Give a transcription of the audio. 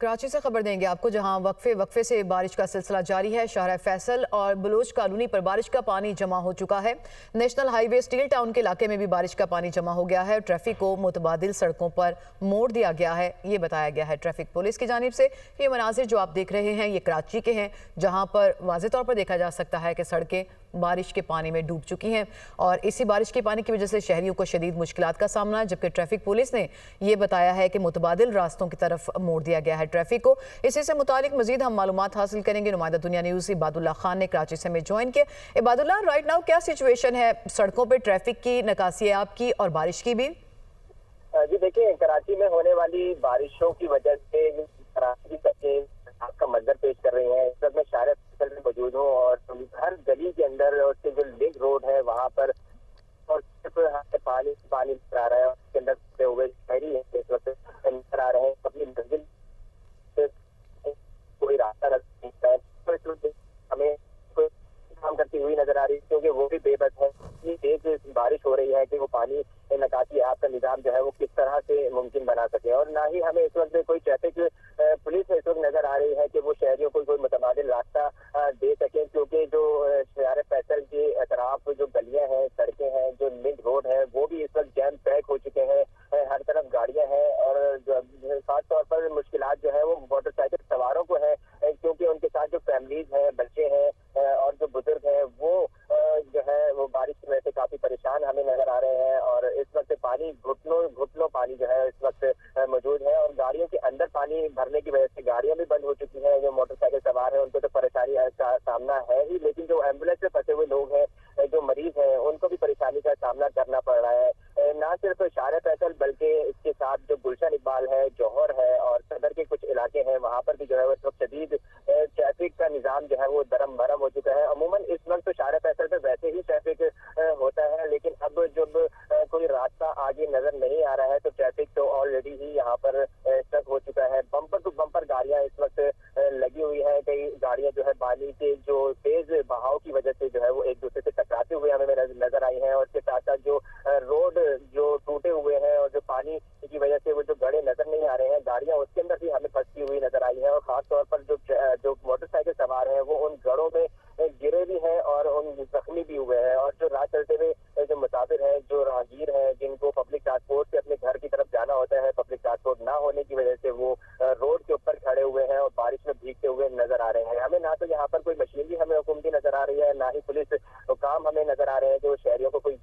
कराची से खबर देंगे आपको, जहां वक्फे से बारिश का सिलसिला जारी है। शहर फैसल और बलोच कॉलोनी पर बारिश का पानी जमा हो चुका है। नेशनल हाईवे स्टील टाउन के इलाके में भी बारिश का पानी जमा हो गया है। ट्रैफिक को मुतबादिल सड़कों पर मोड़ दिया गया है, ये बताया गया है ट्रैफिक पुलिस की जानिब से। ये मनाजिर जो आप देख रहे हैं ये कराची के हैं, जहाँ पर वाज़ेह तौर पर देखा जा सकता है कि सड़कें बारिश के पानी में डूब चुकी हैं और इसी बारिश के पानी की वजह से शहरियों को शदीद मुश्किलात का सामना है। जबकि ट्रैफिक पुलिस ने यह बताया है कि मुतबादिल रास्तों की तरफ मोड़ दिया गया है ट्रैफिक को। इसी से मुतालिक मजीद हम मालूमात हासिल करेंगे। नुमाइंदा दुनिया न्यूज़ इबादुल्लाह खान ने कराची से हमें ज्वाइन किया। इबादुल्लाह, राइट नाउ क्या सिचुएशन है सड़कों पर, ट्रैफिक की, नकासी आपकी और बारिश की भी? जी देखिए, कराची में होने वाली बारिशों की वजह से कराची की सड़कें आपका मंजर पेश कर रही हैं। इस वक्त मैं शायर फैसल में मौजूद हूँ और हर गली के अंदर और उसके जो लिंक रोड है वहाँ पर और सिर्फ पानी पानी नजर आ रहा है। उसके अंदर खड़े हुए शहरी हैं इस वक्त नजर आ रहे हैं। अपनी मंजिल से कोई रास्ता नहीं है, तो इस वक्त हमें कोई काम करती हुई नजर आ रही है, क्योंकि वो भी बेबस है। इतनी तेज बारिश हो रही है कि वो पानी निकासी आपका निजाम जो है वो किस तरह से मुमकिन बना सके। और ना ही हमें इस वक्त कोई ट्रैफिक पुलिस इस वक्त नजर आ रही है कि वो शहरियों को कोई मुतबादिल रास्ता दे सके, क्योंकि जो शहर फैसल के अतराफ जो गलियां हैं, सड़कें हैं, जो लिंक रोड है, वो भी इस वक्त जैम पैक हो चुके हैं। हर तरफ गाड़ियां हैं और खास तौर पर मुश्किलात जो है वो मोटरसाइकिल सवारों को है, क्योंकि उनके साथ जो फैमिलीज हैं, बच्चे हैं और जो बुजुर्ग हैं, वो जो है वो बारिश की वजह से काफी परेशान हमें नजर आ रहे हैं। और इस वक्त पानी घुटनों पानी जो है इस वक्त मौजूद है और गाड़ियों के अंदर पानी भरने की वजह से गाड़ियां भी बंद हो चुकी हैं। जो मोटरसाइकिल सवार है उनको तो परेशानी का सामना है ही, लेकिन जो एम्बुलेंस में फंसे हुए लोग हैं, जो मरीज हैं, उनको भी परेशानी का सामना करना पड़ रहा है। ना सिर्फ शायर फैसल बल्कि इसके साथ जो गुलशन इकबाल है, जौहर है और सदर के कुछ इलाके हैं, वहाँ पर भी जो है वो शदीद ट्रैफिक का निजाम जो है वो दरम भरम हो चुका है। अमूमन इस वक्त तो शायर फैसल पे वैसे ही ट्रैफिक होता है, लेकिन अब जब कोई रास्ता आगे नजर नहीं आ रहा है तो ट्रैफिक तो ऑलरेडी ही यहाँ पर स्टक हो चुका है। बम्पर टू बम्पर गाड़ियां इस वक्त लगी हुई है। कई गाड़ियां जो है पानी के जो तेज बहाव की वजह से जो है वो एक दूसरे से टकराते हुए हमें नजर आई है। और इसके साथ साथ जो रोड जो टूटे हुए हैं और जो पानी की वजह से वो जो गड्ढे नजर नहीं आ रहे हैं, गाड़ियां उसके अंदर भी हमें फंसती हुई नजर आई है। और खासतौर पर जो मोटरसाइकिल सवार हैं वो उन गड्ढों में गिरे भी हैं और उन जख्मी भी हुए हैं। और जो राह चलते हुए जो मुसाफिर हैं, जो राहगीर हैं, जिनको पब्लिक ट्रांसपोर्ट से अपने घर की तरफ जाना होता है, पब्लिक ट्रांसपोर्ट ना होने की वजह से वो रोड के ऊपर खड़े हुए हैं और बारिश में भीगते हुए नजर आ रहे हैं। हमें ना तो यहाँ पर कोई मशीनरी हमें हुकूमती नजर आ रही है, ना ही पुलिस काम हमें नजर आ रहे हैं जो शहरियों को कोई